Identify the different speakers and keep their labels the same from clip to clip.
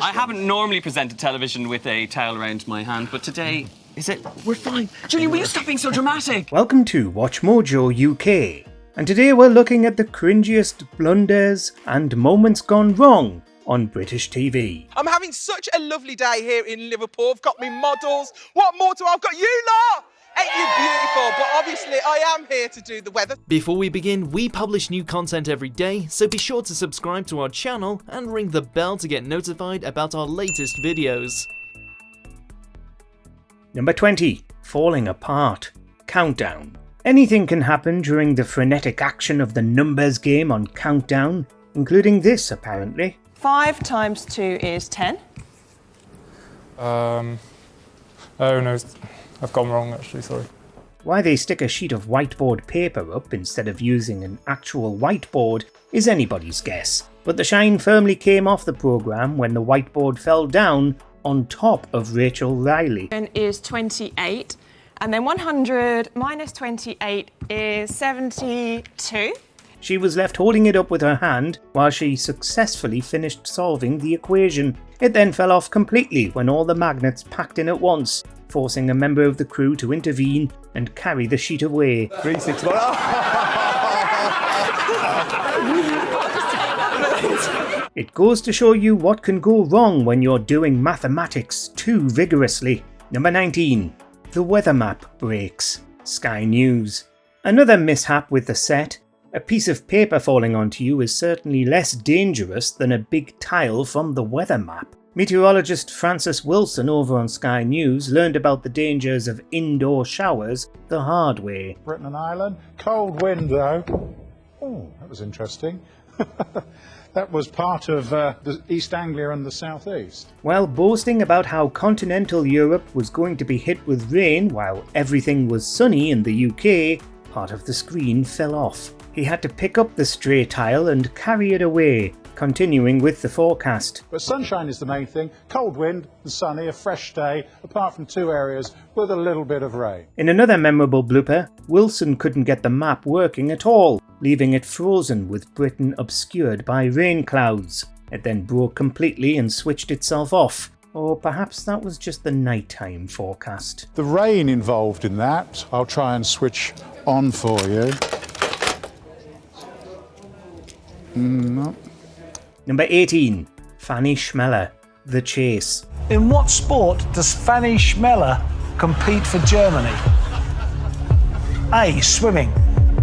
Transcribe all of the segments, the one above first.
Speaker 1: I haven't normally presented television with a towel around my hand, but today, we're fine. Jillian, will you stop being so dramatic?
Speaker 2: Welcome to WatchMojo UK, and today we're looking at the cringiest blunders and moments gone wrong on British TV.
Speaker 3: I'm having such a lovely day here in Liverpool. I've got me models. What more do I've got you lot? Ain't you beautiful? But obviously I am here to do the weather.
Speaker 4: Before we begin, we publish new content every day, so be sure to subscribe to our channel and ring the bell to get notified about our latest videos.
Speaker 2: Number 20. Falling apart. Countdown. Anything can happen during the frenetic action of the numbers game on Countdown, including this apparently.
Speaker 5: 5 times 2 is 10.
Speaker 6: Oh no, I've gone wrong actually, sorry.
Speaker 2: Why they stick a sheet of whiteboard paper up instead of using an actual whiteboard is anybody's guess, but the shine firmly came off the programme when the whiteboard fell down on top of Rachel Riley.
Speaker 5: Is 28, and then 100 minus 28 is 72.
Speaker 2: She was left holding it up with her hand while she successfully finished solving the equation. It then fell off completely when all the magnets packed in at once, forcing a member of the crew to intervene and carry the sheet away.
Speaker 7: 3, 6, 1.
Speaker 2: It goes to show you what can go wrong when you're doing mathematics too vigorously. Number 19. The weather map breaks. Sky News. Another mishap with the set. A piece of paper falling onto you is certainly less dangerous than a big tile from the weather map. Meteorologist Francis Wilson over on Sky News learned about the dangers of indoor showers the hard way.
Speaker 8: Britain and Ireland, cold wind though. Oh, that was interesting. That was part of the East Anglia and the South East.
Speaker 2: While boasting about how continental Europe was going to be hit with rain while everything was sunny in the UK, part of the screen fell off. He had to pick up the stray tile and carry it away, continuing with the forecast.
Speaker 8: But sunshine is the main thing. Cold wind and sunny, a fresh day, apart from 2 areas with a little bit of rain.
Speaker 2: In another memorable blooper, Wilson couldn't get the map working at all, leaving it frozen with Britain obscured by rain clouds. It then broke completely and switched itself off. Or perhaps that was just the nighttime forecast.
Speaker 8: The rain involved in that, I'll try and switch on for you. No.
Speaker 2: Number 18. Fanny Schmeller. The Chase.
Speaker 9: In what sport does Fanny Schmeller compete for Germany? A. Swimming,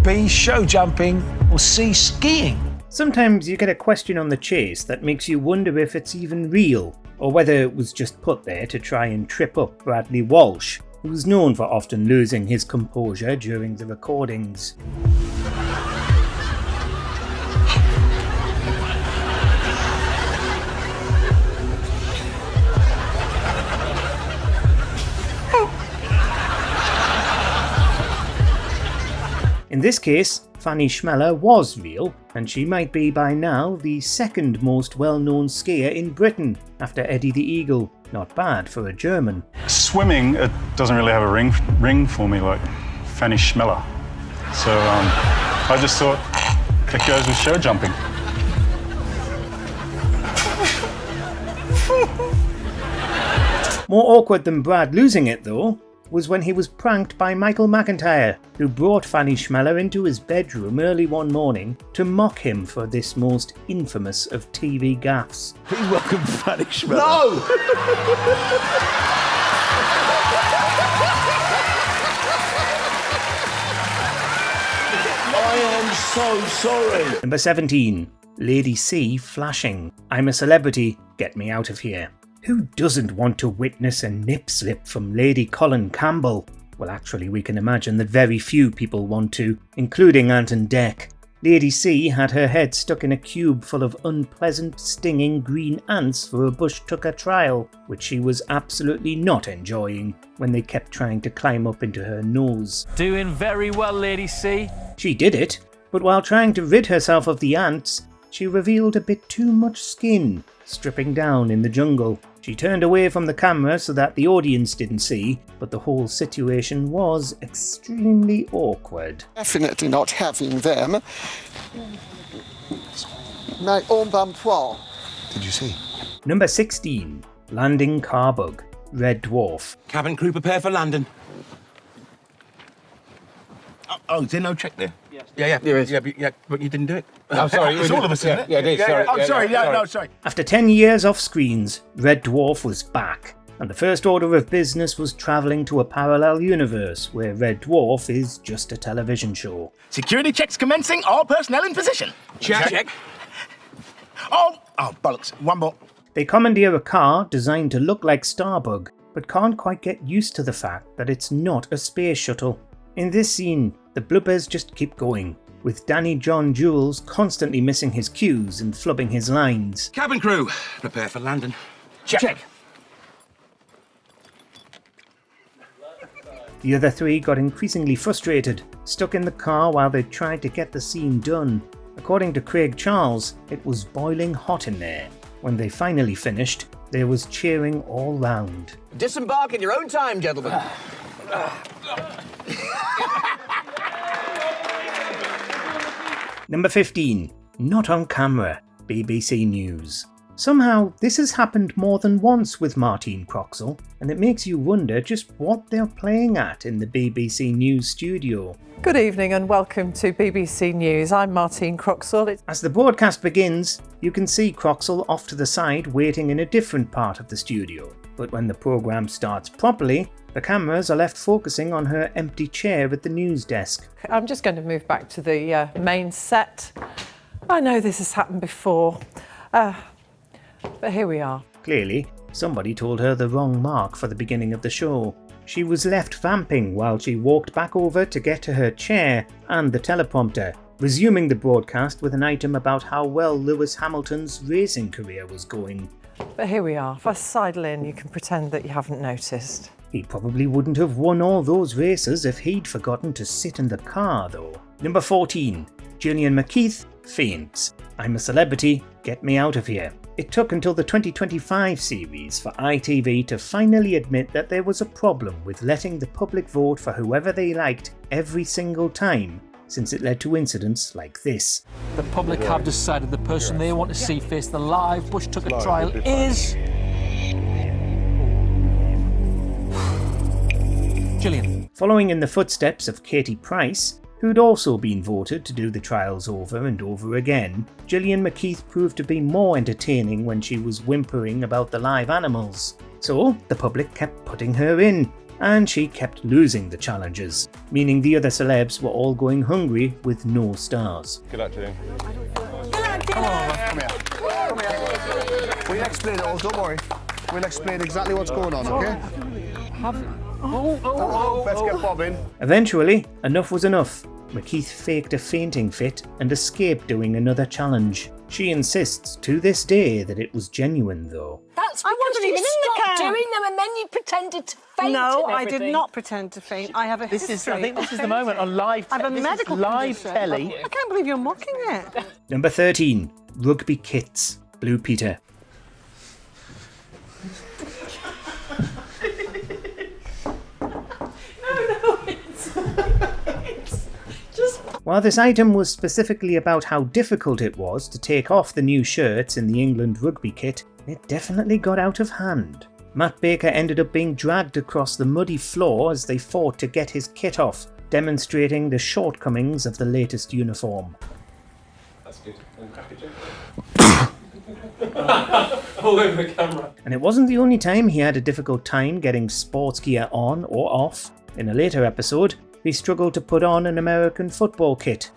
Speaker 9: B. Show jumping, or C. Skiing?
Speaker 2: Sometimes you get a question on The Chase that makes you wonder if it's even real, or whether it was just put there to try and trip up Bradley Walsh, who was known for often losing his composure during the recordings. In this case, Fanny Schmeller was real, and she might be by now the second most well-known skier in Britain, after Eddie the Eagle. Not bad for a German.
Speaker 10: Swimming, it doesn't really have a ring for me like Fanny Schmeller. So I just thought it goes with show jumping.
Speaker 2: More awkward than Brad losing it though, was when he was pranked by Michael McIntyre, who brought Fanny Schmeller into his bedroom early one morning to mock him for this most infamous of TV gaffes.
Speaker 7: Please welcome Fanny Schmeller.
Speaker 3: No!
Speaker 7: I am so sorry.
Speaker 2: Number 17. Lady C flashing. I'm a celebrity, get me out of here. Who doesn't want to witness a nip slip from Lady Colin Campbell? Well, actually, we can imagine that very few people want to, including Ant and Dec. Lady C had her head stuck in a cube full of unpleasant, stinging green ants for a bush tucker trial, which she was absolutely not enjoying when they kept trying to climb up into her nose.
Speaker 9: Doing very well, Lady C.
Speaker 2: She did it, but while trying to rid herself of the ants, she revealed a bit too much skin, stripping down in the jungle. She turned away from the camera so that the audience didn't see, but the whole situation was extremely awkward.
Speaker 11: Definitely not having them. My own bumpoir.
Speaker 7: Did you see?
Speaker 2: Number 16. Landing car bug. Red Dwarf.
Speaker 7: Cabin crew prepare for landing. Oh, is there no check there? Yes. Yeah. There is. Yeah, but you didn't do it. I'm sorry. It's all of us, isn't it? Yeah, it is. Sorry. I'm sorry. No, sorry.
Speaker 2: After 10 years off screens, Red Dwarf was back, and the first order of business was travelling to a parallel universe where Red Dwarf is just a television show.
Speaker 12: Security checks commencing. All personnel in position.
Speaker 7: Check.
Speaker 12: Oh, bollocks. One more.
Speaker 2: They commandeer a car designed to look like Starbug, but can't quite get used to the fact that it's not a space shuttle. In this scene, the bloopers just keep going, with Danny John Jules constantly missing his cues and flubbing his lines.
Speaker 7: Cabin crew prepare for landing. Check.
Speaker 2: The other three got increasingly frustrated, stuck in the car while they tried to get the scene done. According to Craig Charles, it was boiling hot in there. When they finally finished, there was cheering all round.
Speaker 7: Disembark in your own time, gentlemen.
Speaker 2: Number 15. Not on camera. BBC News. Somehow, this has happened more than once with Martine Croxall, and it makes you wonder just what they're playing at in the BBC News studio.
Speaker 13: Good evening and welcome to BBC News. I'm Martine Croxall.
Speaker 2: As the broadcast begins, you can see Croxall off to the side waiting in a different part of the studio. But when the programme starts properly, the cameras are left focusing on her empty chair at the news desk.
Speaker 13: I'm just going to move back to the main set. I know this has happened before, but here we are.
Speaker 2: Clearly, somebody told her the wrong mark for the beginning of the show. She was left vamping while she walked back over to get to her chair and the teleprompter, resuming the broadcast with an item about how well Lewis Hamilton's racing career was going.
Speaker 13: But here we are. If I sidle in, you can pretend that you haven't noticed.
Speaker 2: He probably wouldn't have won all those races if he'd forgotten to sit in the car, though. Number 14. Jillian McKeith faints. I'm a celebrity, get me out of here. It took until the 2025 series for ITV to finally admit that there was a problem with letting the public vote for whoever they liked every single time, since it led to incidents like this.
Speaker 9: The public have decided the person they want to see face the live Bush Tucker trial is... Jillian.
Speaker 2: Following in the footsteps of Katie Price, who'd also been voted to do the trials over and over again, Jillian McKeith proved to be more entertaining when she was whimpering about the live animals. So the public kept putting her in, and she kept losing the challenges, meaning the other celebs were all going hungry with no stars.
Speaker 10: Good luck, Jillian.
Speaker 12: Come here. We'll explain it all, don't worry. We'll explain exactly what's going on, okay? Let's get Bob in.
Speaker 2: Eventually, enough was enough. McKeith faked a fainting fit and escaped doing another challenge. She insists to this day that it was genuine, though.
Speaker 14: That's because I wasn't even in the car. Doing them and then you pretended to faint.
Speaker 15: No, I did not pretend to faint. I have a history.
Speaker 9: I think this is the moment on live.
Speaker 15: I have a medical
Speaker 9: live
Speaker 15: condition.
Speaker 9: telly.
Speaker 15: I can't believe you're mocking it.
Speaker 2: Number 13. Rugby kits. Blue Peter. While this item was specifically about how difficult it was to take off the new shirts in the England rugby kit, it definitely got out of hand. Matt Baker ended up being dragged across the muddy floor as they fought to get his kit off, demonstrating the shortcomings of the latest uniform.
Speaker 10: That's good.
Speaker 6: All over the camera.
Speaker 2: And it wasn't the only time he had a difficult time getting sports gear on or off. In a later episode, he struggled to put on an American football kit.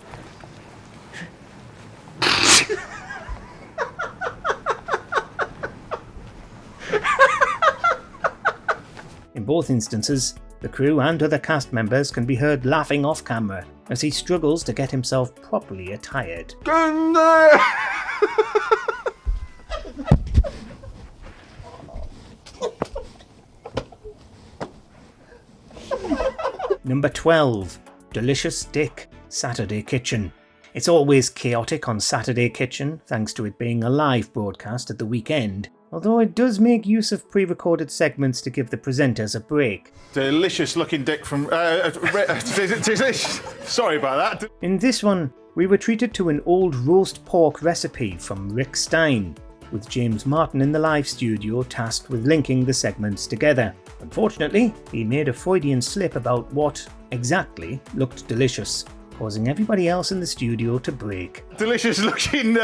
Speaker 2: In both instances, the crew and other cast members can be heard laughing off camera as he struggles to get himself properly attired. Number 12. Delicious Dick, Saturday Kitchen. It's always chaotic on Saturday Kitchen, thanks to it being a live broadcast at the weekend, although it does make use of pre-recorded segments to give the presenters a break.
Speaker 10: Delicious looking dick from... sorry about that.
Speaker 2: In this one, we were treated to an old roast pork recipe from Rick Stein. with James Martin in the live studio tasked with linking the segments together. Unfortunately, he made a Freudian slip about what exactly looked delicious, causing everybody else in the studio to break.
Speaker 16: Delicious looking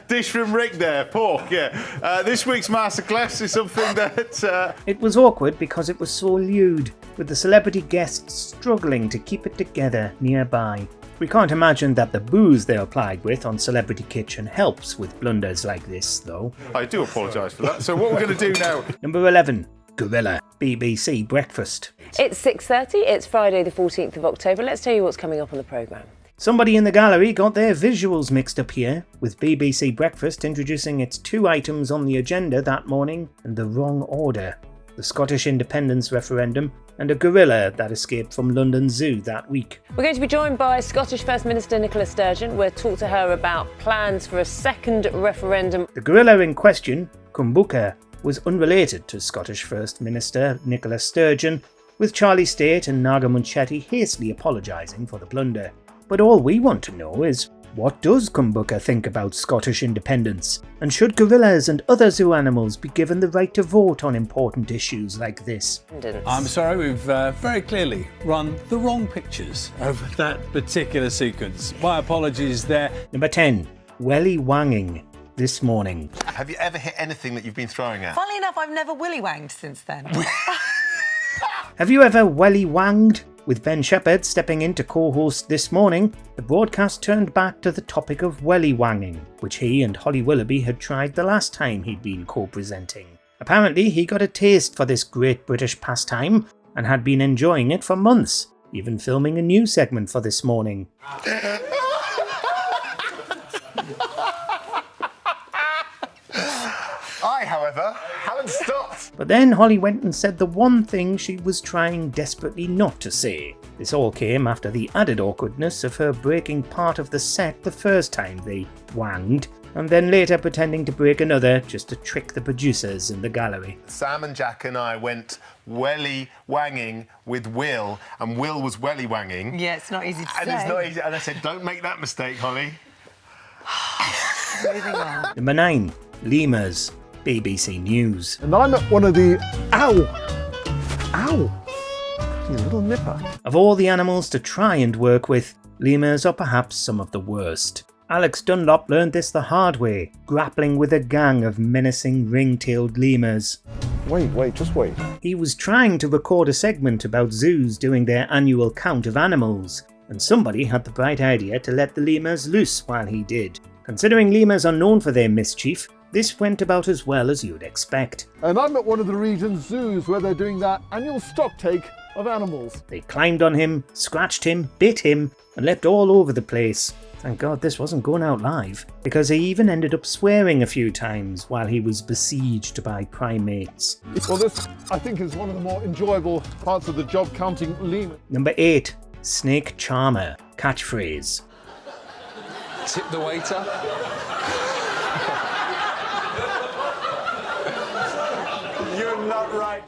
Speaker 16: dish from Rick there, pork, yeah. This week's masterclass is something that...
Speaker 2: It was awkward because it was so lewd, with the celebrity guests struggling to keep it together nearby. We can't imagine that the booze they're plied with on Celebrity Kitchen helps with blunders like this, though.
Speaker 16: I do apologise for that. So what we're going to do now...
Speaker 2: Number 11. Gorilla. BBC Breakfast.
Speaker 17: It's 6:30, it's Friday the 14th of October. Let's tell you what's coming up on the programme.
Speaker 2: Somebody in the gallery got their visuals mixed up here, with BBC Breakfast introducing its 2 items on the agenda that morning in the wrong order. The Scottish independence referendum and a gorilla that escaped from London Zoo that week.
Speaker 17: We're going to be joined by Scottish First Minister Nicola Sturgeon. We'll talk to her about plans for a second referendum.
Speaker 2: The gorilla in question, Kumbuka, was unrelated to Scottish First Minister Nicola Sturgeon, with Charlie State and Naga Munchetty hastily apologising for the blunder. But all we want to know is, what does Kumbuka think about Scottish independence? And should gorillas and other zoo animals be given the right to vote on important issues like this?
Speaker 18: I'm sorry, we've very clearly run the wrong pictures over that particular sequence. My apologies there.
Speaker 2: Number 10. Welly wanging. This morning.
Speaker 7: Have you ever hit anything that you've been throwing at?
Speaker 15: Funnily enough, I've never willy wanged since then.
Speaker 2: Have you ever welly wanged? With Ben Shepherd stepping in to co-host This Morning, the broadcast turned back to the topic of welly wanging, which he and Holly Willoughby had tried the last time he'd been co-presenting. Apparently, he got a taste for this great British pastime and had been enjoying it for months, even filming a new segment for This Morning.
Speaker 7: I, however, haven't stopped.
Speaker 2: But then Holly went and said the one thing she was trying desperately not to say. This all came after the added awkwardness of her breaking part of the set the first time they wanged, and then later pretending to break another just to trick the producers in the gallery.
Speaker 7: Sam and Jack and I went welly wanging with Will, and Will was welly wanging.
Speaker 15: Yeah, it's not easy to say.
Speaker 7: And it's not easy. And I said, don't make that mistake, Holly.
Speaker 15: Moving on.
Speaker 2: Number 9. Lemurs. BBC News.
Speaker 12: And I'm at one of the... Ow! You little nipper.
Speaker 2: Of all the animals to try and work with, lemurs are perhaps some of the worst. Alex Dunlop learned this the hard way, grappling with a gang of menacing ring-tailed lemurs.
Speaker 12: Wait, just wait.
Speaker 2: He was trying to record a segment about zoos doing their annual count of animals, and somebody had the bright idea to let the lemurs loose while he did. Considering lemurs are known for their mischief, this went about as well as you'd expect.
Speaker 12: And I'm at one of the region's zoos where they're doing that annual stock take of animals.
Speaker 2: They climbed on him, scratched him, bit him, and left all over the place. Thank God this wasn't going out live, because he even ended up swearing a few times while he was besieged by primates.
Speaker 12: Well, this, I think, is one of the more enjoyable parts of the job, counting lemurs.
Speaker 2: Number 8. Snake Charmer. Catchphrase.
Speaker 18: Tip the waiter.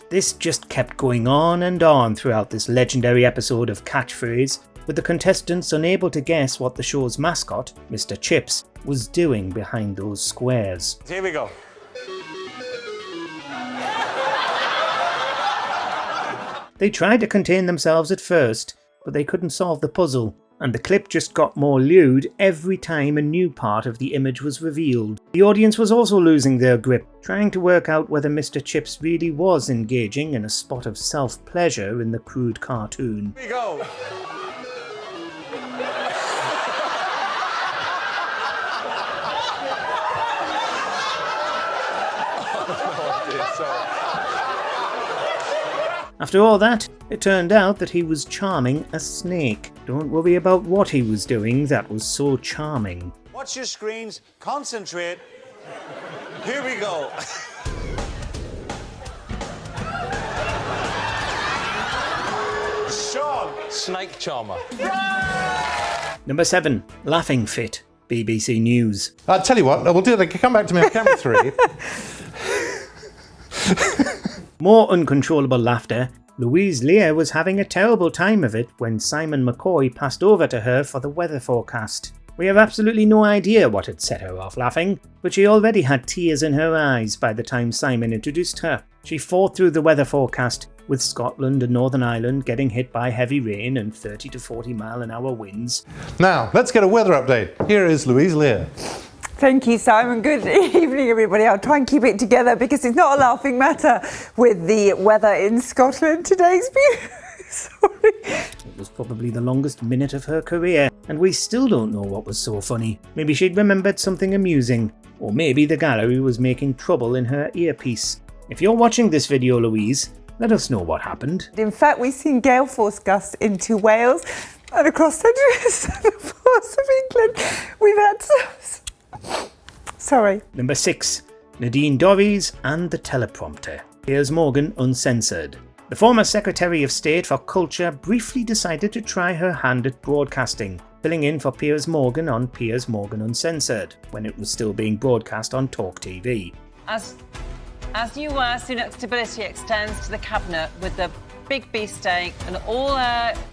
Speaker 2: This just kept going on and on throughout this legendary episode of Catchphrase, with the contestants unable to guess what the show's mascot, Mr. Chips, was doing behind those squares.
Speaker 18: Here we go.
Speaker 2: They tried to contain themselves at first, but they couldn't solve the puzzle, and the clip just got more lewd every time a new part of the image was revealed. The audience was also losing their grip, trying to work out whether Mr. Chips really was engaging in a spot of self-pleasure in the crude cartoon.
Speaker 18: Here we go.
Speaker 2: After all that, it turned out that he was charming a snake. Don't worry about what he was doing that was so charming.
Speaker 18: Watch your screens, concentrate. Here we go. Sean! Snake charmer.
Speaker 2: Number 7. Laughing Fit. BBC News.
Speaker 19: I'll tell you what, we'll do that. Come back to me on camera 3.
Speaker 2: More uncontrollable laughter. Louise Lear was having a terrible time of it when Simon McCoy passed over to her for the weather forecast. We have absolutely no idea what had set her off laughing, but she already had tears in her eyes by the time Simon introduced her. She fought through the weather forecast, with Scotland and Northern Ireland getting hit by heavy rain and 30 to 40 mile an hour winds.
Speaker 19: Now, let's get a weather update. Here is Louise Lear.
Speaker 20: Thank you, Simon. Good evening, everybody. I'll try and keep it together because it's not a laughing matter with the weather in Scotland. Today's sorry.
Speaker 2: It was probably the longest minute of her career, and we still don't know what was so funny. Maybe she'd remembered something amusing, or maybe the gallery was making trouble in her earpiece. If you're watching this video, Louise, let us know what happened.
Speaker 20: In fact, we've seen gale force gusts into Wales and across the force of England. We've had some... Sorry.
Speaker 2: Number 6. Nadine Dorries and the Teleprompter. Piers Morgan Uncensored. The former Secretary of State for Culture briefly decided to try her hand at broadcasting, filling in for Piers Morgan on Piers Morgan Uncensored, when it was still being broadcast on Talk TV.
Speaker 17: As you were, Sunak's stability extends to the cabinet with the big beefsteak and all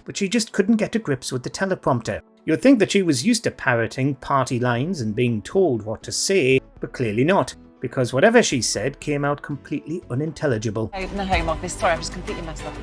Speaker 2: But she just couldn't get to grips with the teleprompter. You'd think that she was used to parroting party lines and being told what to say, but clearly not, because whatever she said came out completely unintelligible.
Speaker 17: in the Home Office. Sorry, I've just completely messed up.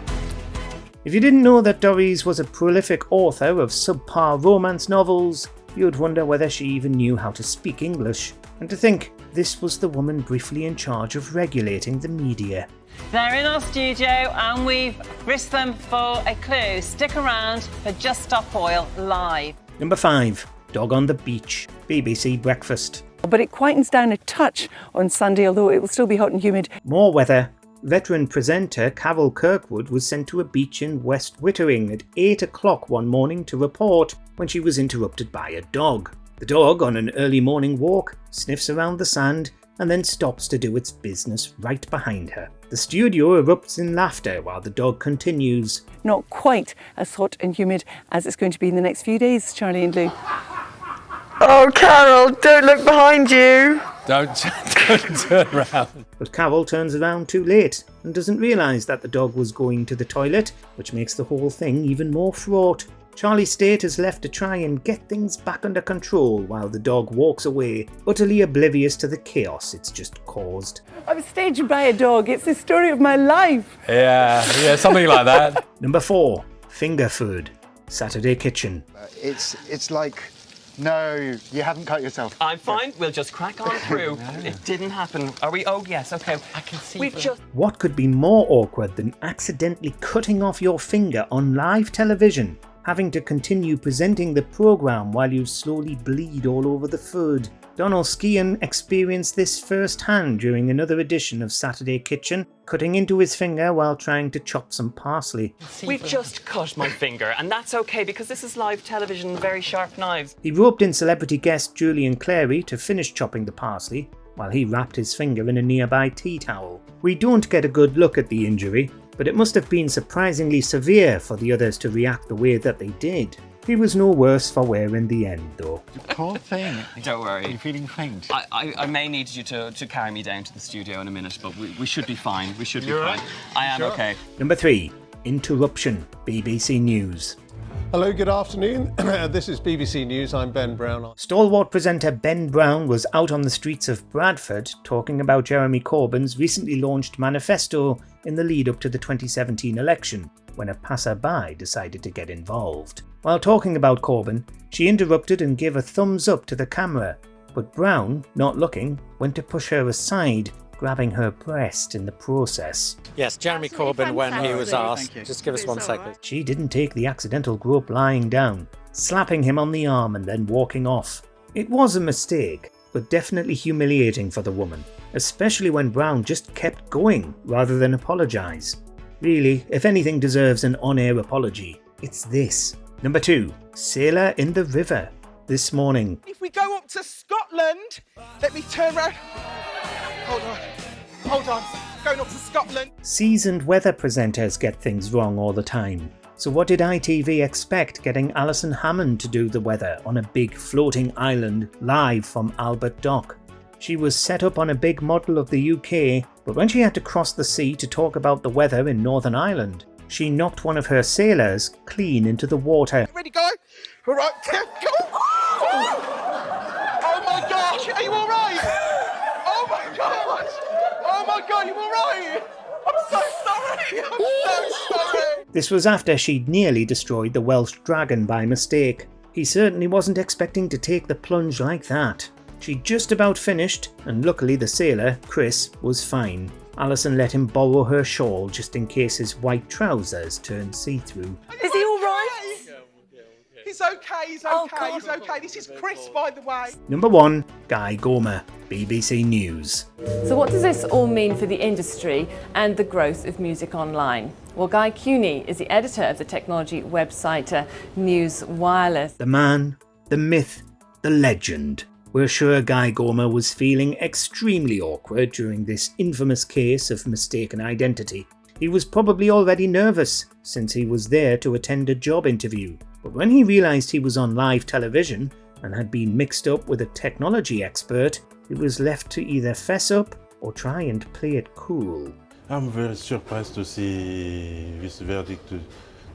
Speaker 2: If you didn't know that Dorries was a prolific author of subpar romance novels, you'd wonder whether she even knew how to speak English. And to think, this was the woman briefly in charge of regulating the media.
Speaker 17: They're in our studio and we've frisked them for a clue. Stick around for Just Stop Oil live.
Speaker 2: Number 5. Dog on the Beach. BBC Breakfast.
Speaker 20: But it quietens down a touch on Sunday, although it will still be hot and humid.
Speaker 2: More weather. Veteran presenter Carol Kirkwood was sent to a beach in West Wittering at 8 o'clock one morning to report when she was interrupted by a dog. The dog, on an early morning walk, sniffs around the sand and then stops to do its business right behind her. The studio erupts in laughter while the dog continues.
Speaker 20: Not quite as hot and humid as it's going to be in the next few days, Charlie and Lou. Oh, Carol, don't look behind you.
Speaker 18: Don't turn around.
Speaker 2: But Carol turns around too late and doesn't realise that the dog was going to the toilet, which makes the whole thing even more fraught. Charlie State is left to try and get things back under control while the dog walks away, utterly oblivious to the chaos it's just caused.
Speaker 20: I was staged by a dog. It's the story of my life.
Speaker 18: Yeah, something like that.
Speaker 2: Number 4. Finger food. Saturday Kitchen.
Speaker 12: It's like, no, you haven't cut yourself.
Speaker 1: I'm fine. We'll just crack on through. It didn't happen. Are we? Oh, yes. Okay. I can see.
Speaker 2: What could be more awkward than accidentally cutting off your finger on live television? Having to continue presenting the programme while you slowly bleed all over the food. Donald Skean experienced this firsthand during another edition of Saturday Kitchen, cutting into his finger while trying to chop some parsley.
Speaker 1: We've just cut my finger, and that's okay because this is live television and very sharp knives.
Speaker 2: He roped in celebrity guest Julian Clary to finish chopping the parsley, while he wrapped his finger in a nearby tea towel. We don't get a good look at the injury, but it must have been surprisingly severe for the others to react the way that they did. He was no worse for wear in the end, though.
Speaker 7: Poor thing.
Speaker 1: Don't worry.
Speaker 7: Are you feeling faint?
Speaker 1: I may need you to carry me down to the studio in a minute, but we should be fine. We should be
Speaker 7: You're
Speaker 1: fine.
Speaker 7: right?
Speaker 1: I am
Speaker 7: Sure?
Speaker 1: okay.
Speaker 2: Number 3. Interruption. BBC News.
Speaker 21: Hello, good afternoon. This is BBC News. I'm Ben Brown.
Speaker 2: Stalwart presenter Ben Brown was out on the streets of Bradford talking about Jeremy Corbyn's recently launched manifesto in the lead up to the 2017 election, when a passerby decided to get involved. While talking about Corbyn, she interrupted and gave a thumbs up to the camera, but Brown, not looking, went to push her aside, grabbing her breast in the process.
Speaker 22: Yes, Jeremy Corbyn, when he was asked, just give us 1 second.
Speaker 2: She didn't take the accidental grope lying down, slapping him on the arm and then walking off. It was a mistake, but definitely humiliating for the woman, especially when Brown just kept going rather than apologise. Really, if anything deserves an on-air apology, it's this. Number 2. Sailor in the River. This morning.
Speaker 3: If we go up to Scotland, let me turn round. Hold on. Going up to Scotland.
Speaker 2: Seasoned weather presenters get things wrong all the time. So what did ITV expect getting Alison Hammond to do the weather on a big floating island live from Albert Dock? She was set up on a big model of the UK, but when she had to cross the sea to talk about the weather in Northern Ireland, she knocked one of her sailors clean into the water.
Speaker 3: Ready, go? All right, go. Oh my gosh, are you all right? Oh my god! Oh my god, you all right? I'm so sorry. I'm so sorry.
Speaker 2: This was after she'd nearly destroyed the Welsh dragon by mistake. He certainly wasn't expecting to take the plunge like that. She'd just about finished, and luckily the sailor, Chris, was fine. Alison let him borrow her shawl just in case his white trousers turned see-through.
Speaker 3: Is he all right? He's okay, he's okay, he's okay. This is Chris, by the way.
Speaker 2: Number 1, Guy Gomer, BBC News.
Speaker 4: So what does this all mean for the industry and the growth of music online? Well, Guy Cuny is the editor of the technology website News Wireless.
Speaker 2: The man, the myth, the legend. We're sure Guy Gomer was feeling extremely awkward during this infamous case of mistaken identity. He was probably already nervous, since he was there to attend a job interview. But when he realised he was on live television and had been mixed up with a technology expert, he was left to either fess up or try and play it cool.
Speaker 5: I'm very surprised to see this verdict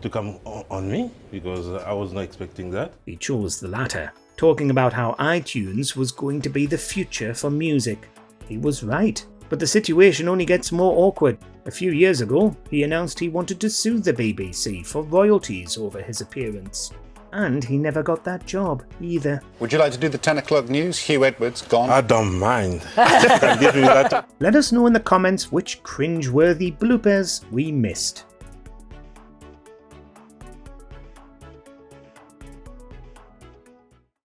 Speaker 5: to come on me, because I was not expecting that.
Speaker 2: He chose the latter, talking about how iTunes was going to be the future for music. He was right, but the situation only gets more awkward. A few years ago, he announced he wanted to sue the BBC for royalties over his appearance. And he never got that job either.
Speaker 23: Would you like to do the 10 o'clock news? Hugh Edwards, gone.
Speaker 5: I don't mind. Let
Speaker 2: Let us know in the comments which cringeworthy bloopers we missed.